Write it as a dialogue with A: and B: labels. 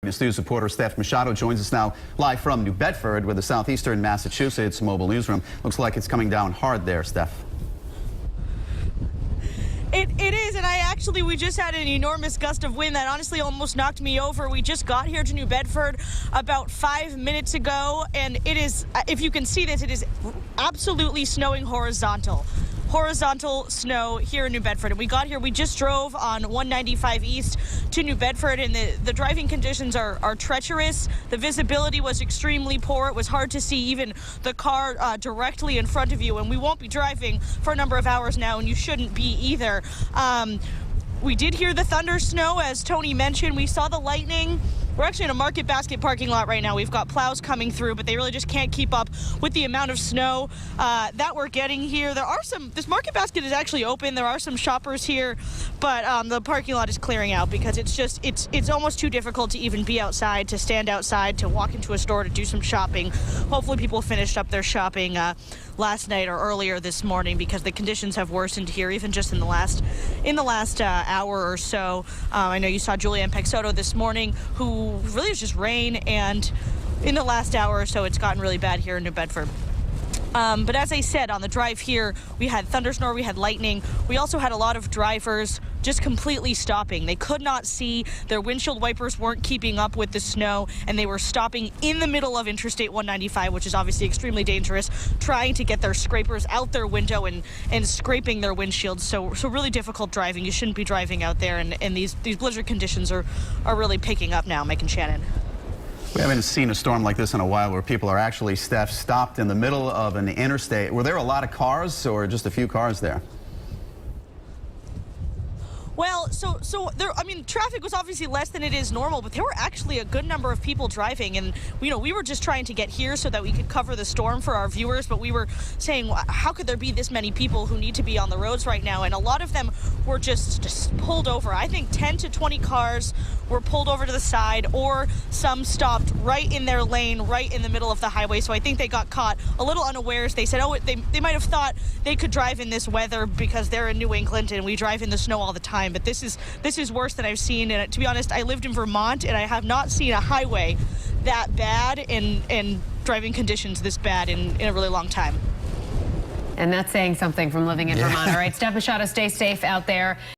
A: News reporter Steph Machado joins us now live from New Bedford with the southeastern Massachusetts mobile newsroom. Looks like it's coming down hard there, Steph.
B: It is, and we just had an enormous gust of wind that honestly almost knocked me over. We just got here to New Bedford about 5 minutes ago, and it is, if you can see this, it is absolutely snowing horizontal snow here in New Bedford. And we got here, we just drove on 195 East to New Bedford, and the driving conditions are treacherous. The visibility was extremely poor. It was hard to see even the car directly in front of you, and we won't be driving for a number of hours now, and you shouldn't be either. We did hear the thunder snow, as Tony mentioned. We saw the lightning. We're actually in a Market Basket parking lot right now. We've got plows coming through, but they really just can't keep up with the amount of snow that we're getting here. This Market Basket is actually open. There are some shoppers here, but the parking lot is clearing out because it's almost too difficult to even be outside, to stand outside, to walk into a store to do some shopping. Hopefully people finished up their shopping last night or earlier this morning, because the conditions have worsened here even just in the last hour or so. I know you saw Julianne Pexoto this morning, who really was just rain, and in the last hour or so it's gotten really bad here in New Bedford. But as I said, on the drive here, we had thunderstorm, we had lightning. We also had a lot of drivers just completely stopping. They could not see. Their windshield wipers weren't keeping up with the snow, and they were stopping in the middle of Interstate 195, which is obviously extremely dangerous, trying to get their scrapers out their window and scraping their windshields. So really difficult driving. You shouldn't be driving out there, and these blizzard conditions are really picking up now, Mike and Shannon.
A: We haven't seen a storm like this in a while, where people are actually, Steph, stopped in the middle of an interstate. Were there a lot of cars, or just a few cars there?
B: Well, so there, I mean, traffic was obviously less than it is normal, but there were actually a good number of people driving, and we were just trying to get here so that we could cover the storm for our viewers, but we were saying, how could there be this many people who need to be on the roads right now? And a lot of them were just pulled over. I think 10 to 20 cars were pulled over to the side, or some stopped right in their lane, right in the middle of the highway. So I think they got caught a little unawares. They said, they might have thought they could drive in this weather because they're in New England and we drive in the snow all the time. But this is worse than I've seen. And to be honest, I lived in Vermont, and I have not seen a highway that bad and driving conditions this bad in a really long time.
C: And that's saying something from living in Vermont. All right, Steph Machado, stay safe out there.